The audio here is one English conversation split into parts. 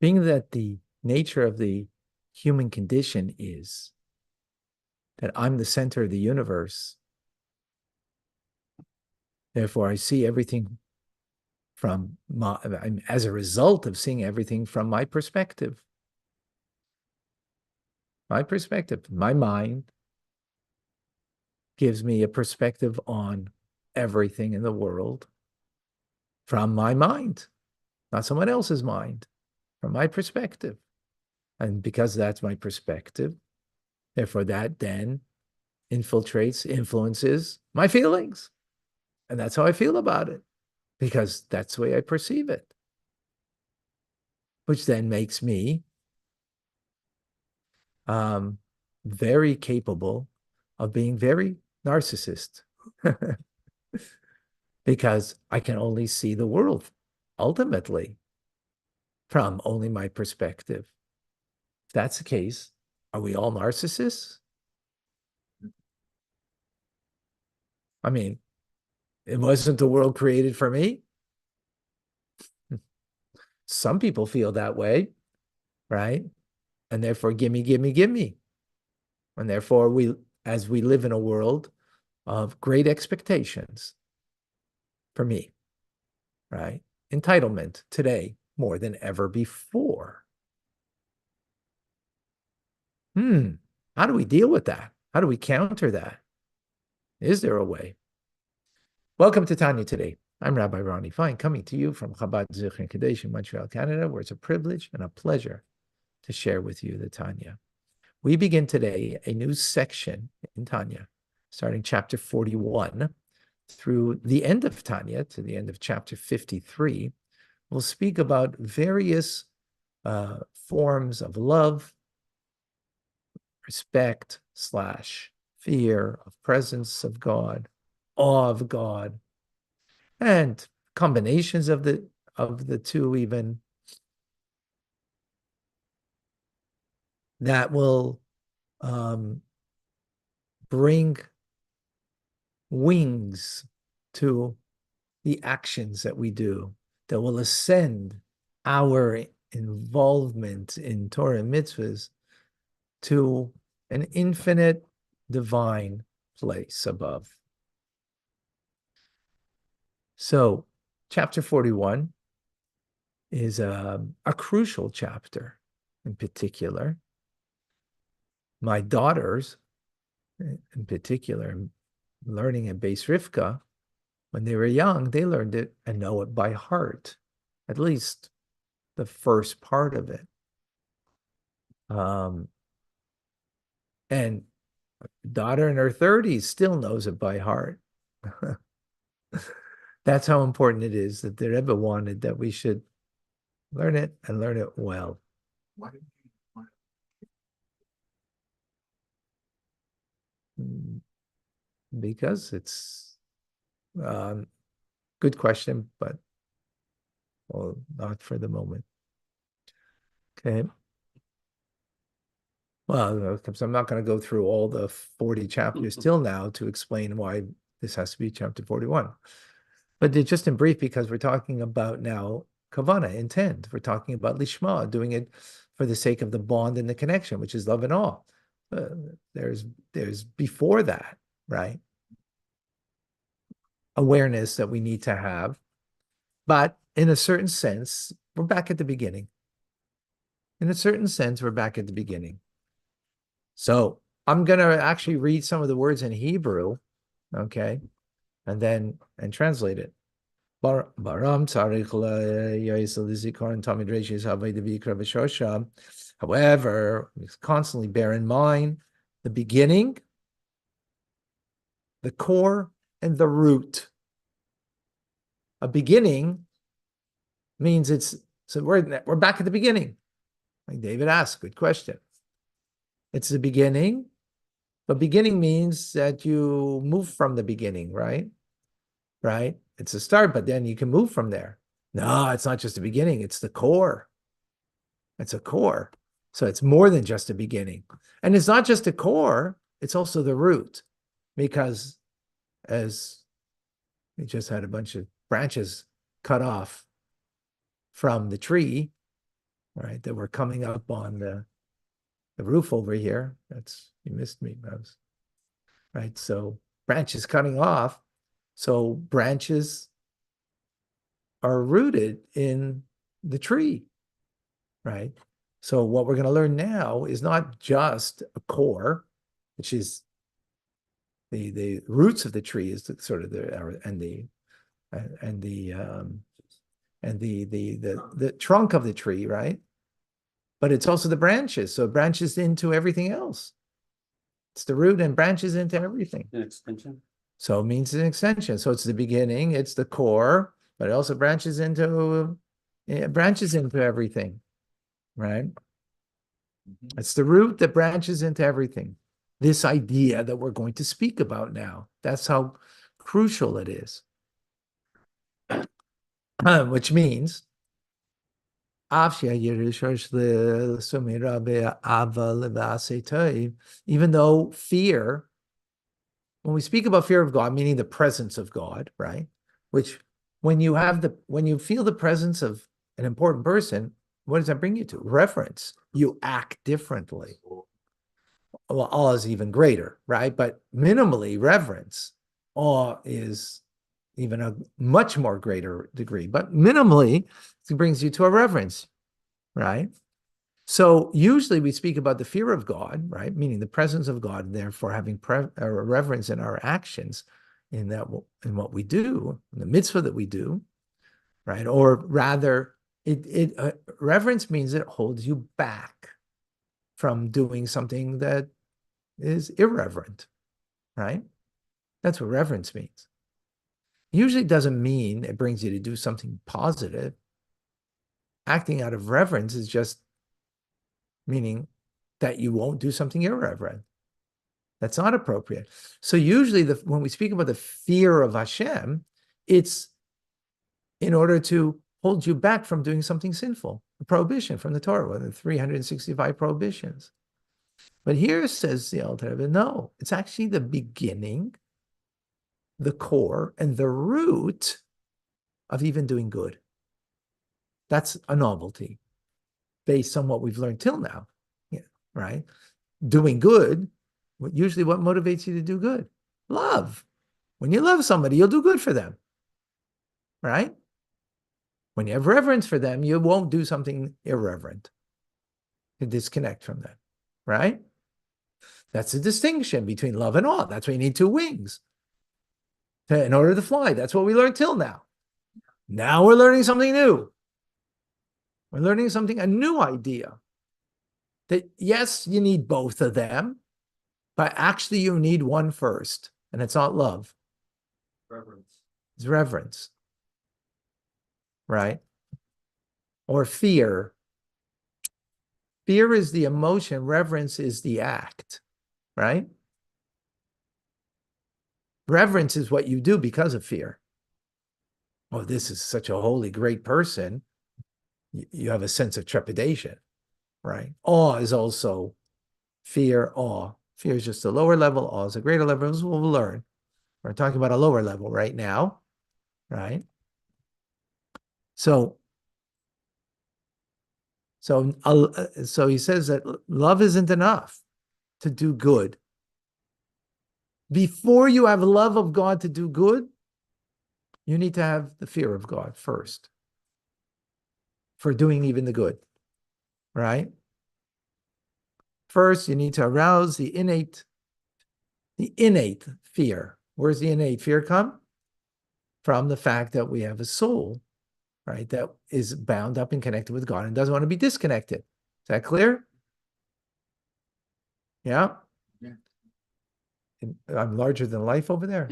Being that the nature of the human condition is that I'm the center of the universe, therefore I see everything from as a result of seeing everything from my perspective. My perspective, my mind gives me a perspective on everything in the world from my mind, not someone else's mind, from my perspective. And because that's my perspective, therefore that then influences my feelings. And that's how I feel about it, because that's the way I perceive it, which then makes me very capable of being very narcissist because I can only see the world ultimately from only my perspective. If that's the case, are we all narcissists? I mean, it wasn't the world created for me. Some people feel that way, right? And therefore, gimme, gimme, gimme. And therefore, as we live in a world of great expectations for me, right? Entitlement today more than ever before. How do we deal with that? How do we counter that? Is there a way? Welcome to Tanya today. I'm Rabbi Ronnie Fine, coming to you from Chabad Zichron Kadesh in Montreal, Canada, where it's a privilege and a pleasure to share with you the Tanya. We begin today a new section in Tanya, starting chapter 41 through the end of Tanya to the end of chapter 53. We'll speak about various forms of love, respect / fear, of presence of God, awe of God, and combinations of the two even, that will bring wings to the actions that we do, that will ascend our involvement in Torah and mitzvahs to an infinite divine place above. So chapter 41 is a crucial chapter in particular. My daughters, in particular, learning at Beis Rivka, when they were young, they learned it and know it by heart, at least the first part of it. And daughter in her 30s still knows it by heart. That's how important it is that the Rebbe wanted that we should learn it and learn it well. Why did you want it? Because it's good question, but well, not for the moment. Okay. Well, I'm not going to go through all the 40 chapters till now to explain why this has to be chapter 41. But just in brief, because we're talking about now kavana, intent. We're talking about lishma, doing it for the sake of the bond and the connection, which is love and awe. There's before that, right? Awareness that we need to have. But in a certain sense, we're back at the beginning. In a certain sense, we're back at the beginning. So I'm going to actually read some of the words in Hebrew, okay, and translate it. However, we constantly bear in mind the beginning, the core, and the root. A beginning means we're back at the beginning. Like David asked, good question. It's the beginning, but beginning means that you move from the beginning, right? Right? It's a start, but then you can move from there. No, it's not just the beginning, it's the core. It's a core. So it's more than just a beginning. And it's not just a core, it's also the root. Because as we just had a bunch of branches cut off from the tree, right? That were coming up on the roof over here. You missed me, Rose. Right? So branches cutting off. So branches are rooted in the tree, right? So what we're going to learn now is not just a core, which is the roots of the tree is the, sort of the trunk of the tree, right? But it's also the branches. So it branches into everything else. It's the root and branches into everything. An extension. So it means an extension. So it's the beginning, it's the core, but it also branches into everything, right? It's the root that branches into everything. This idea that we're going to speak about now. That's how crucial it is. Which means, even though fear, when we speak about fear of God, meaning the presence of God, right? Which when you feel the presence of an important person, what does that bring you to? Reverence. You act differently. Well, awe is even greater, right? But minimally, reverence. Awe is even a much more greater degree. But minimally, it brings you to a reverence, right? So usually we speak about the fear of God, right? Meaning the presence of God, and therefore having reverence in our actions, in what we do, in the mitzvah that we do, right? Or rather, reverence means it holds you back from doing something that is irreverent, right? That's what reverence means. Usually it doesn't mean it brings you to do something positive. Acting out of reverence is just meaning that you won't do something irreverent. That's not appropriate. So usually when we speak about the fear of Hashem, it's in order to hold you back from doing something sinful, a prohibition from the Torah, the 365 prohibitions. But here says the Alter Rebbe, no, it's actually the beginning, the core, and the root of even doing good. That's a novelty based on what we've learned till now, right? Doing good, usually what motivates you to do good? Love. When you love somebody, you'll do good for them, right? When you have reverence for them, you won't do something irreverent to disconnect from them, right? That's the distinction between love and awe. That's why you need two wings in order to fly. That's what we learned till now. Now we're learning something new. We're learning a new idea. That yes, you need both of them, but actually you need one first. And it's not love. Reverence. It's reverence. Right? Or fear. Fear is the emotion. Reverence is the act. Right? Reverence is what you do because of fear. Oh, this is such a holy, great person. You have a sense of trepidation, right? Awe is also fear, awe. Fear is just a lower level. Awe is a greater level. This is what we'll learn. We're talking about a lower level right now, right? So he says that love isn't enough to do good. Before you have love of God to do good, you need to have the fear of God first for doing even the good, right? First, you need to arouse the innate fear. Where's the innate fear come? From the fact that we have a soul, right, that is bound up and connected with God and doesn't want to be disconnected. Is that clear? Yeah? Yeah. I'm larger than life over there.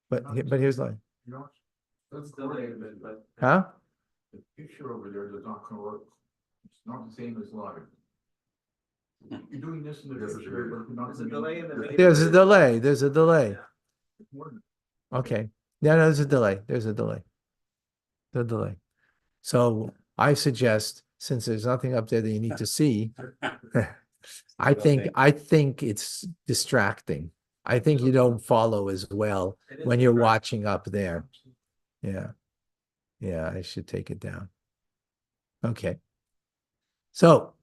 But here's life. You know, that's delayed a bit, but Huh? the picture over there does not work. It's not the same as live. You're doing this in the picture, but you're not. There's a delay in the video. There's a delay. There's a delay. It's more than- Okay. Yeah, no, there's a delay. There's a delay. The delay. So I suggest, since there's nothing up there that you need to see, I think it's distracting. I think you don't follow as well when you're watching up there. Yeah. Yeah, I should take it down. Okay. So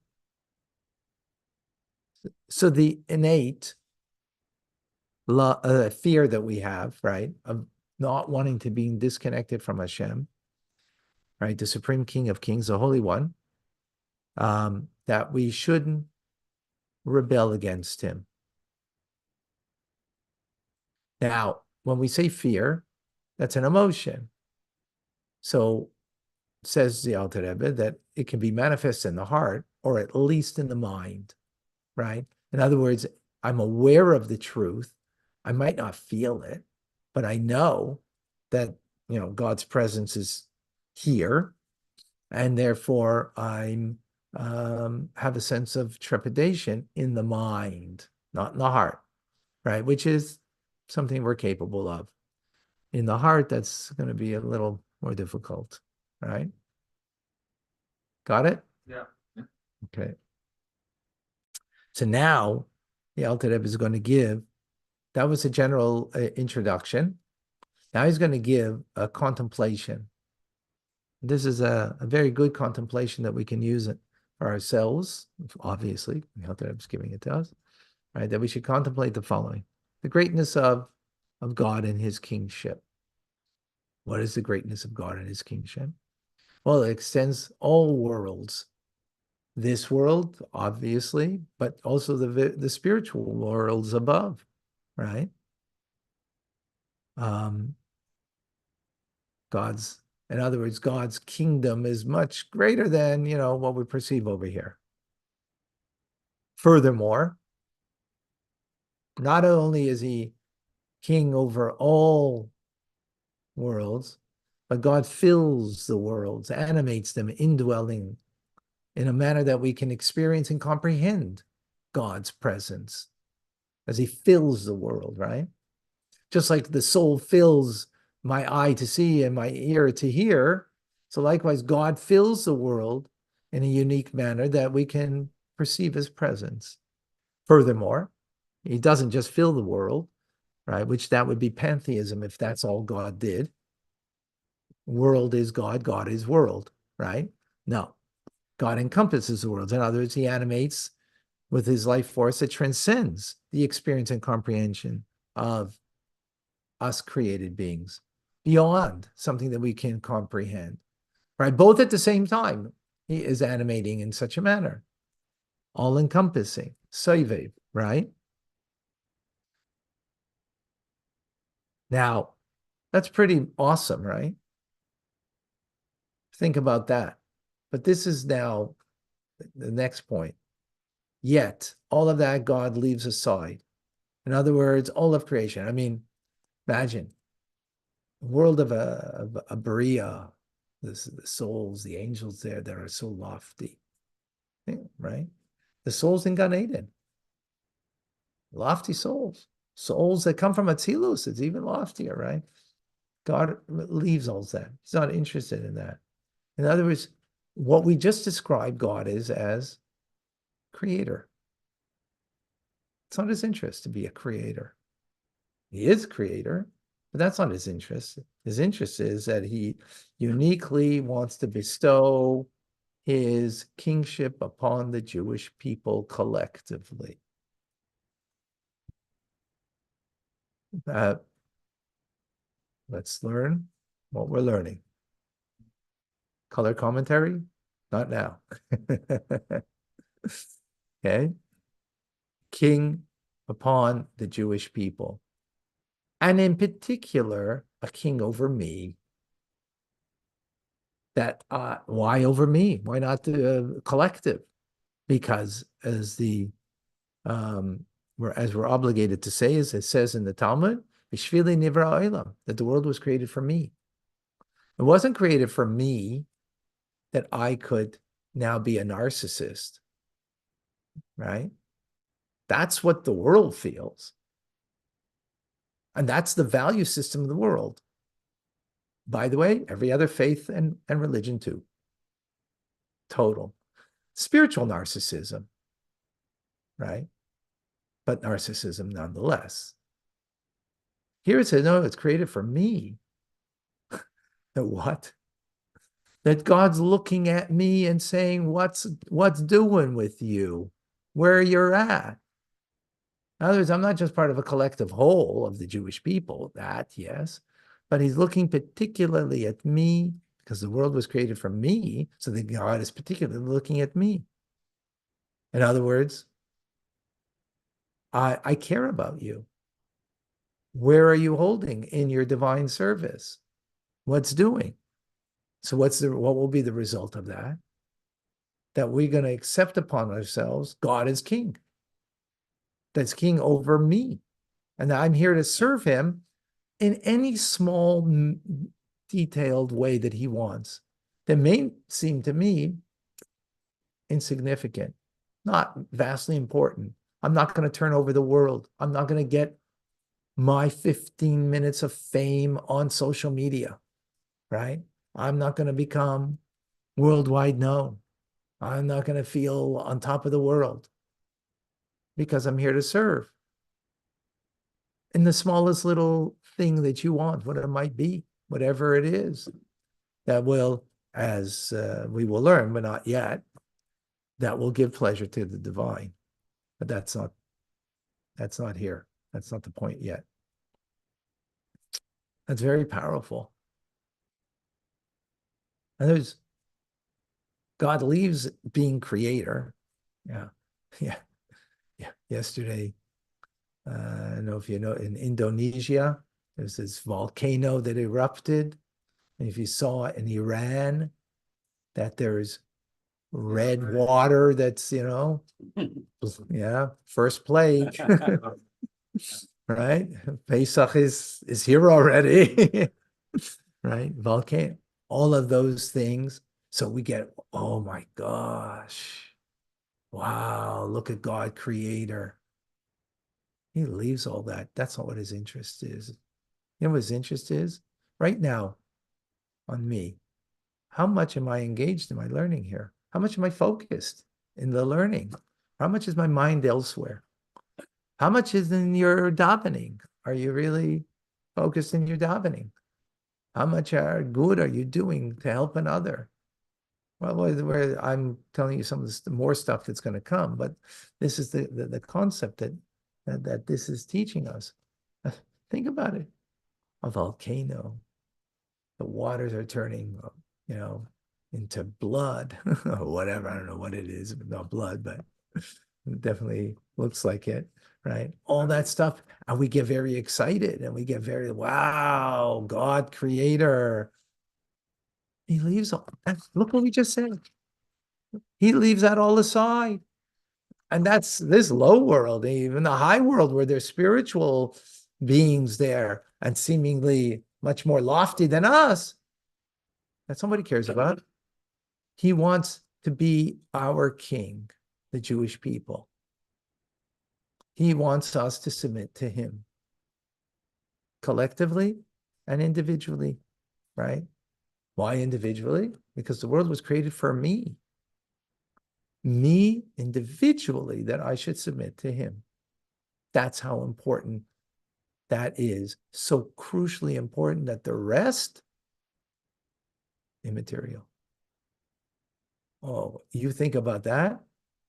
the innate fear that we have, right, of not wanting to be disconnected from Hashem, right, the Supreme King of Kings, the Holy One, that we shouldn't rebel against him. Now, when we say fear, that's an emotion. So says the Alter Rebbe that it can be manifest in the heart or at least in the mind, right? In other words, I'm aware of the truth. I might not feel it, but I know that, God's presence is here, and therefore I'm have a sense of trepidation in the mind, not in the heart, right? Which is something we're capable of. In the heart, that's going to be a little more difficult, right? Got it? Yeah. Okay. So now the Alter Rebbe is going to give, that was a general introduction. Now he's going to give a contemplation. This is a very good contemplation that we can use it for ourselves, obviously. The Alter Rebbe is giving it to us, right? That we should contemplate the following: the greatness of God and his kingship. What is the greatness of God and his kingship? Well, it extends all worlds. This world, obviously, but also the spiritual worlds above, right? In other words, God's kingdom is much greater than, what we perceive over here. Furthermore, not only is he king over all worlds, but God fills the worlds, animates them, indwelling in a manner that we can experience and comprehend God's presence as he fills the world, right? Just like the soul fills my eye to see and my ear to hear, so likewise God fills the world in a unique manner that we can perceive his presence. Furthermore, he doesn't just fill the world, right? Which that would be pantheism if that's all God did. World is God, God is world, right? No. God encompasses the world. In other words, he animates with his life force that transcends the experience and comprehension of us created beings, beyond something that we can comprehend, right? Both at the same time, he is animating in such a manner, all-encompassing, soivev, right? Now, that's pretty awesome, right? Think about that. But this is now the next point. Yet, all of that God leaves aside. In other words, all of creation. I mean, imagine the world of a Bria, the souls, the angels there that are so lofty, right? The souls in Gan Eden, lofty souls that come from Atzilus, it's even loftier, right? God leaves all that. He's not interested in that. In other words, what we just described God is as creator. It's not his interest to be a creator. He is creator, but that's not his interest. His interest is that he uniquely wants to bestow his kingship upon the Jewish people collectively. Let's learn what we're learning. Color commentary? Not now. Okay? King upon the Jewish people. And in particular, a king over me. That why over me? Why not the collective? Because as we're obligated to say, as it says in the Talmud, B'shvili nivra ha'olam, that the world was created for me. It wasn't created for me that I could now be a narcissist, right? That's what the world feels. And that's the value system of the world. By the way, every other faith and religion too. Total. Spiritual narcissism, right? But narcissism nonetheless. Here it says, no, it's created for me. What? that God's looking at me and saying, what's doing with you, where you're at. In other words, I'm not just part of a collective whole of the Jewish people, that, yes, but he's looking particularly at me because the world was created for me, so that God is particularly looking at me. In other words, I care about you. Where are you holding in your divine service? What's doing? So what will be the result of that? That we're going to accept upon ourselves God is king. That's king over me. And I'm here to serve him in any small, detailed way that he wants. That may seem to me insignificant, not vastly important. I'm not going to turn over the world. I'm not going to get my 15 minutes of fame on social media, right? I'm not going to become worldwide known. I'm not going to feel on top of the world because I'm here to serve. In the smallest little thing that you want, what it might be, whatever it is, that will, as we will learn, but not yet, that will give pleasure to the divine. But that's not here. That's not the point yet. That's very powerful. And God leaves being creator. Yeah. Yesterday, I don't know if you know, in Indonesia, there's this volcano that erupted. And if you saw in Iran, that there's red water that's, first plague, right? Pesach is here already, right? Volcano, all of those things. So we get, oh my gosh, wow, look at God, creator. He leaves all that. That's not what his interest is. You know what his interest is? Right now, on me. How much am I engaged in my learning here? How much am I focused in the learning? How much is my mind elsewhere? How much is in your davening? Are you really focused in your davening? How much good are you doing to help another? Well, where I'm telling you some of the more stuff that's going to come, but this is the concept that this is teaching us. Think about it. A volcano. The waters are turning, into blood or whatever. I don't know what it is, not blood, but it definitely looks like it, right? All that stuff. And we get very excited and we get very, wow, God, creator. He leaves all that. Look what we just said. He leaves that all aside. And that's this low world, even the high world where there's spiritual beings there and seemingly much more lofty than us, that somebody cares about. He wants to be our king, the Jewish people. He wants us to submit to him collectively and individually, right? Why individually? Because the world was created for me. Me individually, that I should submit to him. That's how important that is. So crucially important that the rest, immaterial. Oh, you think about that,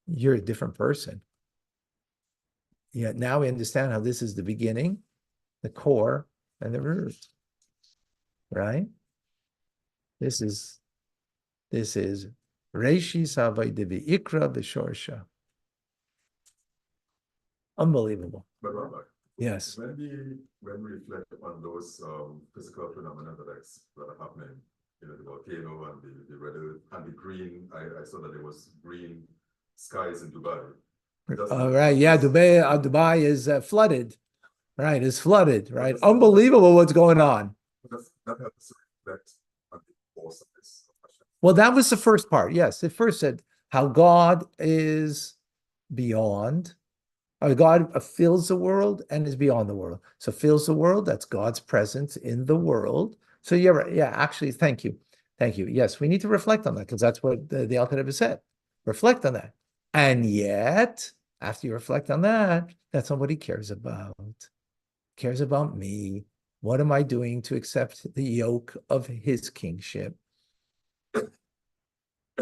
you're a different person. Yeah, now we understand how this is the beginning, the core, and the root. Right? This is Reishi Savai Devi Ikra Vishorsha. Unbelievable. But Rabbi, Yes. when we reflect on those physical phenomena that are happening, the volcano and the red earth and the green, I saw that there was green skies in Dubai. Right. Yeah. Dubai is flooded. Right. It's flooded. Right. Unbelievable what's going on. That helps to reflect on the awesomeness of Hashem. Well, that was the first part. Yes. It first said how God is beyond. God fills the world and is beyond the world. So fills the world, that's God's presence in the world. So yeah, right. Yeah, actually, thank you. Thank you. Yes, we need to reflect on that because that's what the Alter Rebbe said. Reflect on that. And yet, after you reflect on that, that's not what he cares about. He cares about me. What am I doing to accept the yoke of his kingship?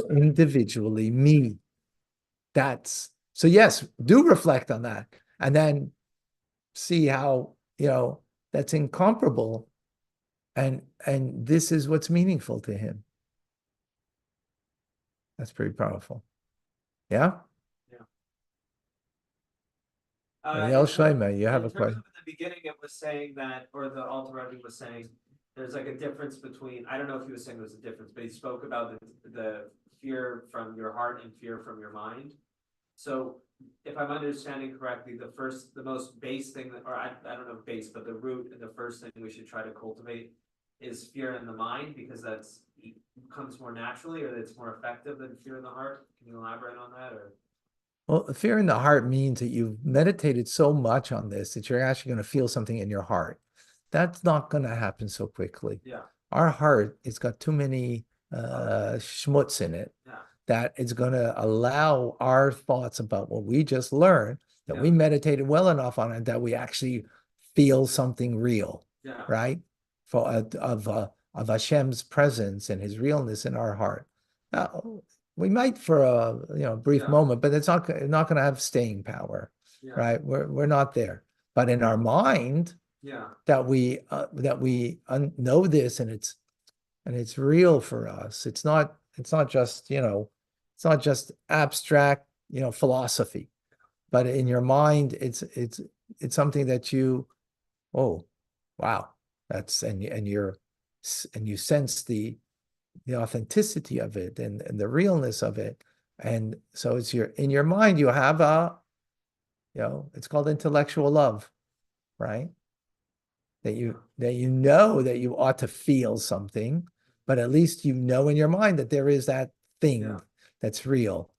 individually me. That's so yes, do reflect on that and then see how, that's incomparable. And this is what's meaningful to him. That's pretty powerful. Yeah? Ariel Shlomo, you have a In terms question? of in the beginning, it was saying that, or the Alter Rebbe was saying, there's like a difference between, I don't know if he was saying there was a difference, but he spoke about the fear from your heart and fear from your mind. So if I'm understanding correctly, the most base thing, or I don't know if base, but the root and the first thing we should try to cultivate is fear in the mind, because that's comes more naturally, or it's more effective than fear in the heart. Can you elaborate on that, or? Well, fear in the heart means that you've meditated so much on this that you're actually going to feel something in your heart. That's not going to happen so quickly. Yeah. Our heart, it's got too many schmutz in it. Yeah. That it's going to allow our thoughts about what we just learned, that we meditated well enough on it, that we actually feel something real, right? Of Hashem's presence and his realness in our heart. Now, we might for a brief moment, but it's not going to have staying power, right? We're not there. But in our mind, that we know this, and it's real for us. It's not just it's not just abstract philosophy, but in your mind, it's something that you, oh wow, that's and you sense the authenticity of it and the realness of it. And so it's in your mind, you have it's called intellectual love, right? That you know that you ought to feel something, but at least in your mind that there is that thing that's real,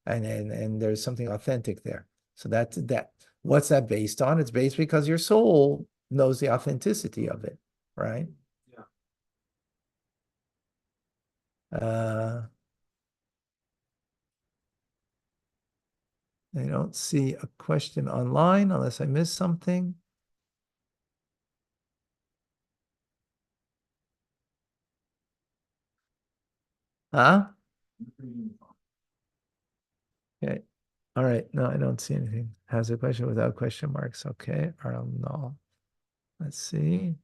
and there's something authentic there. So that what's that based on? It's based because your soul knows the authenticity of it, right? I don't see a question online unless I missed something. Huh? Okay. All right. No, I don't see anything. Has a question without question marks. Okay. Or no. Let's see.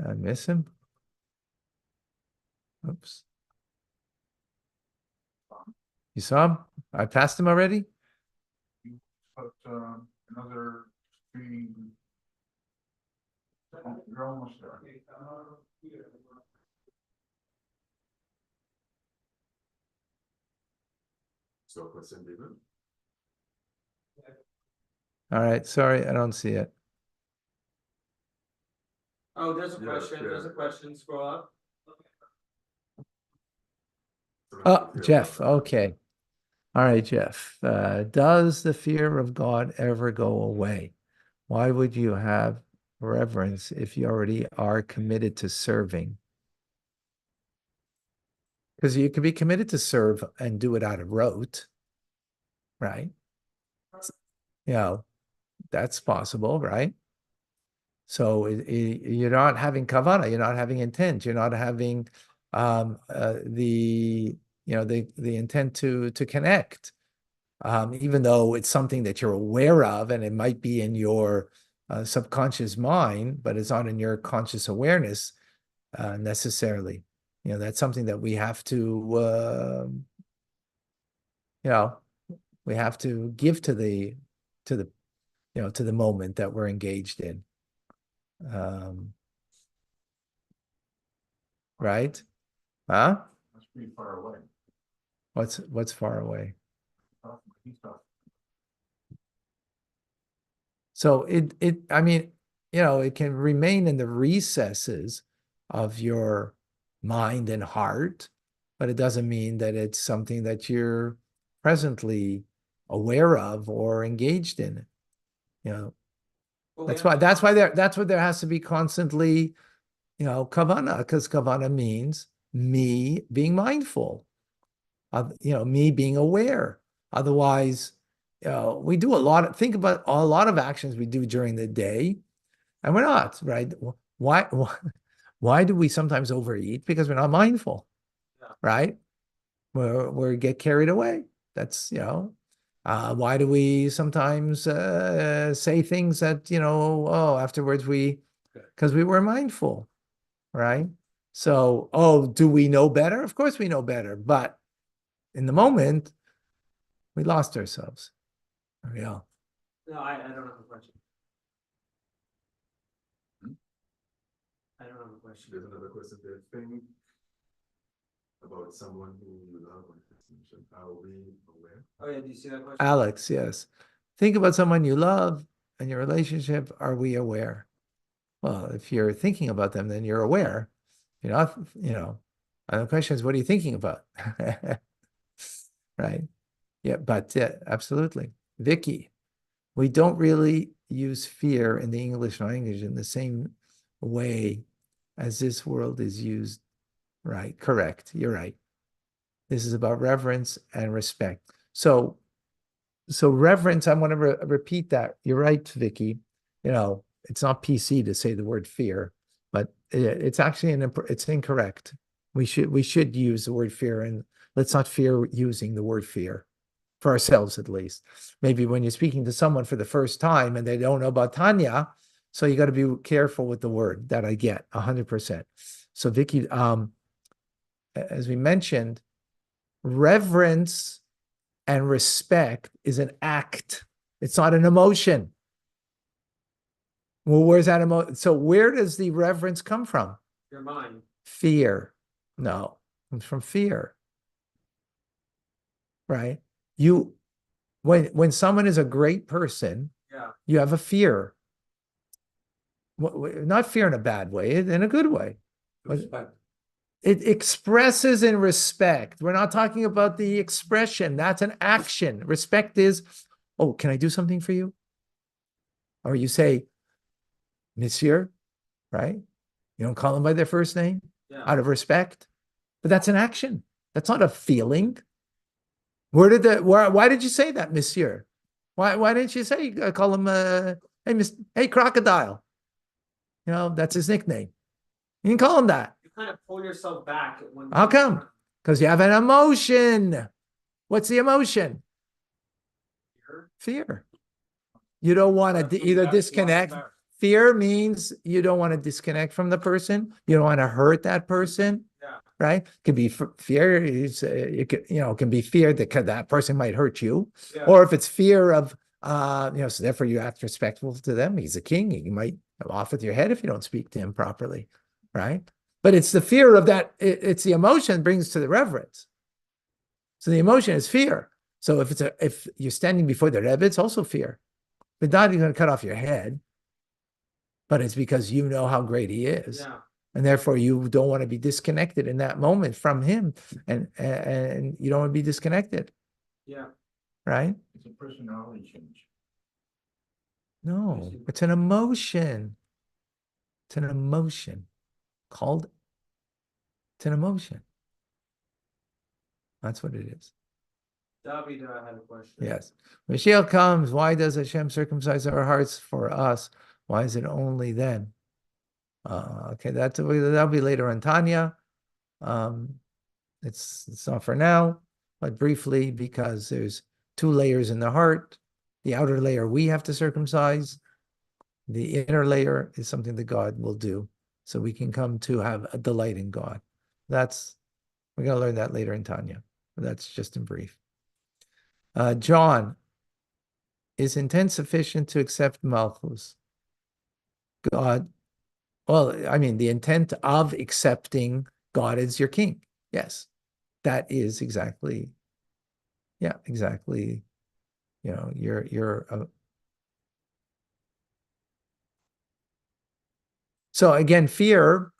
I miss him. Oops. You saw him? I passed him already? But another three. You're almost there. So question, David? All right. Sorry, I don't see it. Oh, there's a question. There's a question. Scroll up. Oh, Jeff. Okay. All right, Jeff. Does the fear of God ever go away? Why would you have reverence if you already are committed to serving? Because you can be committed to serve and do it out of rote, right? That's possible, right? So you're not having kavana, you're not having intent, you're not having the intent to connect, even though it's something that you're aware of and it might be in your subconscious mind, but it's not in your conscious awareness necessarily. That's something that we have to we have to give to the moment that we're engaged in. Right? Huh? That's pretty far away. What's far away? So I mean, it can remain in the recesses of your mind and heart, but it doesn't mean that it's something that you're presently aware of or engaged in. You know, But we that's have why to that's why constantly- that's what there has to be constantly, kavana, because kavana means me being mindful of, me being aware. Otherwise, we do think about a lot of actions we do during the day, and we're not, right? Why do we sometimes overeat? Because we're not mindful, Yeah. right? We get carried away. That's, why do we sometimes say things that, afterwards because we were mindful, right? So, do we know better? Of course we know better, but in the moment, we lost ourselves. Yeah. No, I don't have a question. I don't have a question. There's another question there. Think about someone who you love or are we aware? Oh yeah, do you see that question? Alex, yes. Think about someone you love and your relationship. Are we aware? Well, if you're thinking about them, then you're aware. You're not, and the question is, what are you thinking about? Right? Yeah, but absolutely. Vicky, we don't really use fear in the English language in the same way as this world is used. Right, correct. You're right. This is about reverence and respect. So reverence, I want to repeat that. You're right, Vicky. It's not PC to say the word fear, but it's actually it's incorrect. We should use the word fear, and let's not fear using the word fear for ourselves, at least. Maybe when you're speaking to someone for the first time and they don't know about Tanya, so you got to be careful with the word. That I get 100%. So Vicky, as we mentioned, reverence and respect is an act. It's not an emotion. Well, where's that emotion? So where does the reverence come from? Your mind. Fear. No, it comes from fear. Right? When someone is a great person, Yeah. you have a fear. Not fear in a bad way, in a good way. Respect. It expresses in respect. We're not talking about the expression. That's an action. Respect is, oh, can I do something for you? Or you say, Monsieur, right? You don't call them by their first name Yeah. out of respect, but that's an action. That's not a feeling. Why did you say that, Monsieur? Why didn't you say, call him, hey, Crocodile? That's his nickname. You can call him that. You kind of pull yourself back when. How come? Because you have an emotion. What's the emotion? Fear. You don't want to either disconnect. Fear means you don't want to disconnect from the person. You don't want to hurt that person. Yeah. Right? It can be fear. It can be fear that person might hurt you, Yeah. or if it's fear of, so therefore you act respectful to them. He's a king. You might go off with your head if you don't speak to him properly, right? But it's the fear of that. It's the emotion that brings to the reverence. So the emotion is fear. So if you're standing before the Rebbe, it's also fear. But not you're going to cut off your head, but it's because you know how great he is. Yeah. And therefore you don't want to be disconnected in that moment from him. And you don't want to be disconnected. Yeah. Right? It's a personality change. No, it's an emotion. It's an emotion. It's an emotion. That's what it is. David, I had a question. Yes. Mashiach comes. Why does Hashem circumcise our hearts for us? Why is it only then? Okay, that'll be later on Tanya. It's not for now, but briefly, because there's 2 layers in the heart. The outer layer we have to circumcise. The inner layer is something that God will do, so we can come to have a delight in God. We're going to learn that later in Tanya. But that's just in brief. John, is intent sufficient to accept Malchus? God, well, I mean, the intent of accepting God as your king. Yes, that is exactly. So again, fear,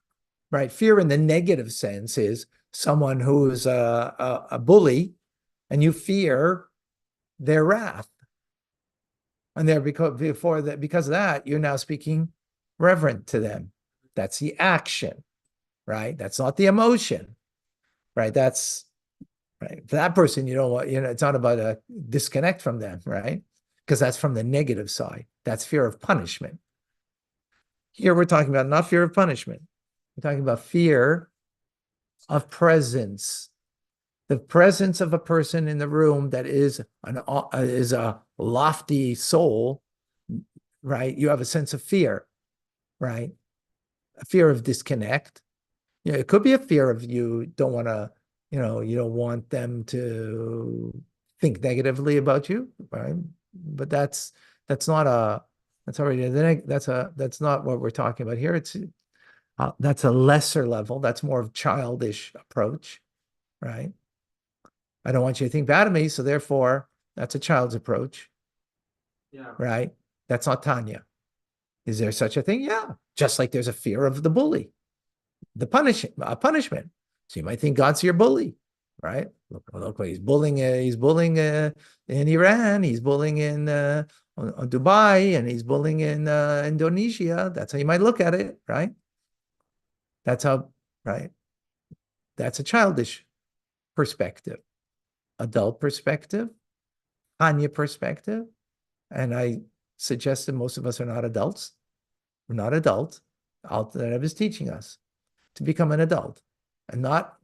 right? Fear in the negative sense is someone who is a bully, and you fear their wrath. And there, because of that, you're now speaking reverent to them. That's the action, right? That's not the emotion, right? That's right. For that person, you don't want, it's not about a disconnect from them, right? Because that's from the negative side. That's fear of punishment. Here we're talking about not fear of punishment. We're talking about fear of presence. The presence of a person in the room that is a lofty soul, right? You have a sense of fear, right? A fear of disconnect. Yeah, it could be a fear of you don't want to, you don't want them to think negatively about you, right? But that's not that's not what we're talking about here. That's a lesser level. That's more of childish approach, right? I don't want you to think bad of me, so therefore that's a child's approach, Yeah. right? That's not Tanya. Is there such a thing? Yeah. Just like there's a fear of the bully, the punishment. So you might think God's your bully, right? Look what he's bullying. He's bullying in Iran. He's bullying in Dubai, and he's bullying in Indonesia. That's how you might look at it, right? That's how, right? That's a childish perspective. Adult perspective, Tanya perspective, and I suggest that most of us are not adults. We're not adults. Alter Rebbe is teaching us to become an adult and not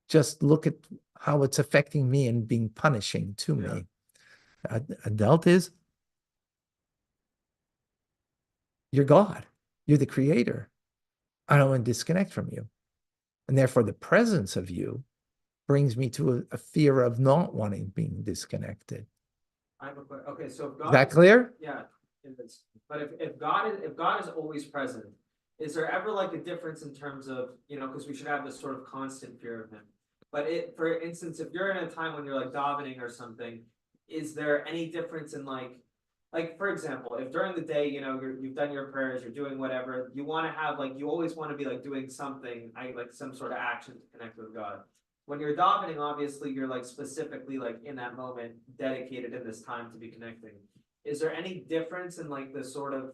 just look at how it's affecting me and being punishing to me. Adult is you're God. You're the creator. I don't want to disconnect from you. And therefore, the presence of you brings me to a fear of not wanting being disconnected. I have a question. Okay, so if Is God that clear? Yeah, it is. But if God is always present, is there ever like a difference in terms of, because we should have this sort of constant fear of him. But for instance, if you're in a time when you're like davening or something, is there any difference in like for example, if during the day, you've done your prayers, you're doing whatever, you want to have you always want to be like doing something, like some sort of action to connect with God. When you're davening, obviously you're like specifically like in that moment dedicated in this time to be connecting. Is there any difference in like the sort of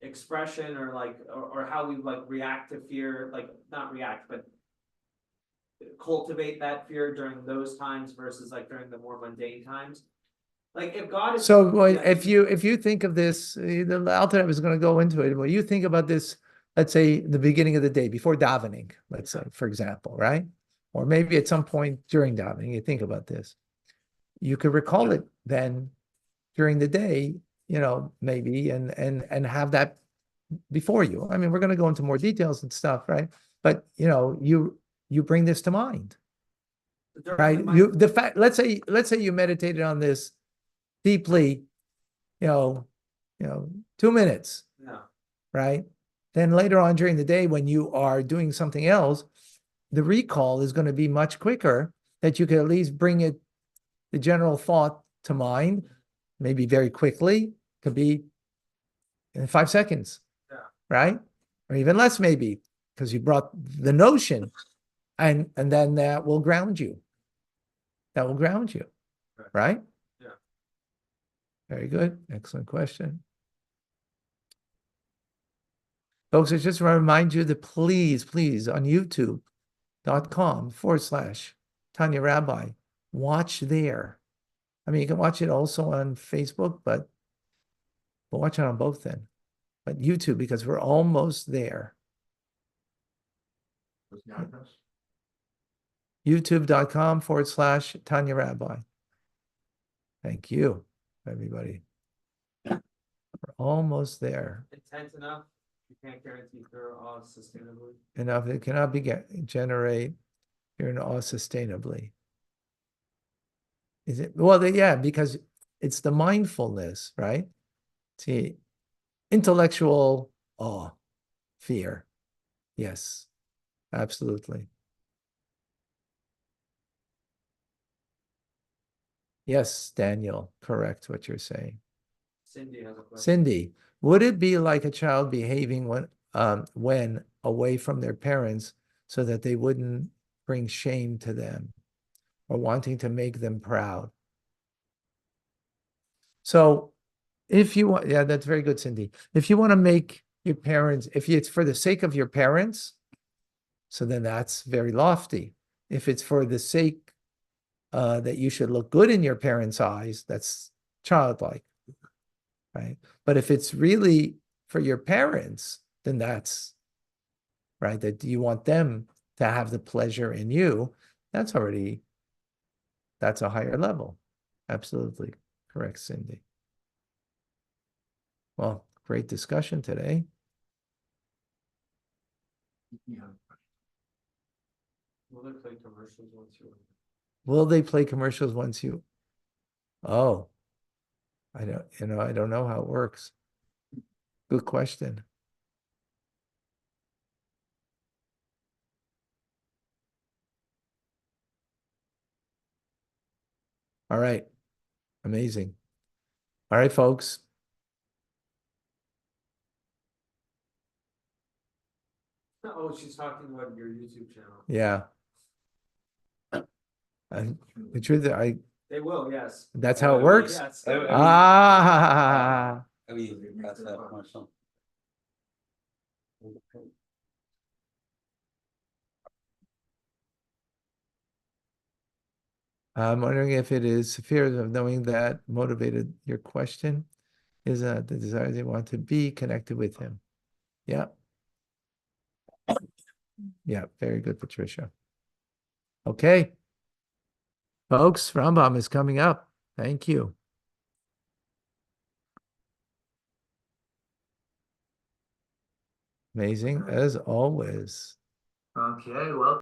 expression or or how we like react to fear, like not react, but cultivate that fear during those times versus like during the more mundane times? Like if God is if you think of this, the Alter Rebbe is going to go into it. Well, you think about this, let's say the beginning of the day before davening, let's say, for example, right? Or maybe at some point during davening, you think about this. You could recall it then during the day, maybe, and have that before you. I mean, we're going to go into more details and stuff, right? But you bring this to mind, right? Let's say you meditated on this deeply, 2 minutes, right? Then later on during the day, when you are doing something else, the recall is going to be much quicker, that you could at least bring the general thought to mind, maybe very quickly, could be in 5 seconds, right? Or even less maybe, because you brought the notion, and then that will ground you. That will ground you, right? Yeah. Very good. Excellent question. Folks, I just want to remind you that please, on youtube.com/Tanya Rabbi, watch there. I mean, you can watch it also on Facebook, but we'll watch it on both then. But YouTube, because we're almost there. What's the address? youtube.com/Tanya Rabbi. Thank you, everybody. We're almost there. Intent enough, you can't guarantee through all sustainably. Enough, it cannot be generate fear and awe sustainably. Is it? Well, yeah, because it's the mindfulness, right? See, intellectual awe, fear. Yes, absolutely. Yes, Daniel, correct what you're saying. Cindy has a question. Cindy, would it be like a child behaving when away from their parents so that they wouldn't bring shame to them, or wanting to make them proud? So if you want, yeah, that's very good, Cindy. If you want to make your parents, if it's for the sake of your parents, so then that's very lofty. If it's for the sake that you should look good in your parents' eyes, that's childlike, right? But if it's really for your parents, then that's right, that you want them to have the pleasure in you, that's a higher level. Absolutely correct, Cindy. Well, great discussion today. Yeah. Will they play commercials once you? Will they play commercials once you? Oh, I don't know how it works. Good question. All right. Amazing. All right, folks. Oh, she's talking about your YouTube channel. Yeah. And the truth, They will, yes. that's how it works. Yes. Ah, I mean, that's that commercial. I'm wondering if it is fear of knowing that motivated your question is the desire they want to be connected with him. Yeah. Yeah, very good, Patricia. Okay. Folks, Rambam is coming up. Thank you. Amazing as always. Okay, well.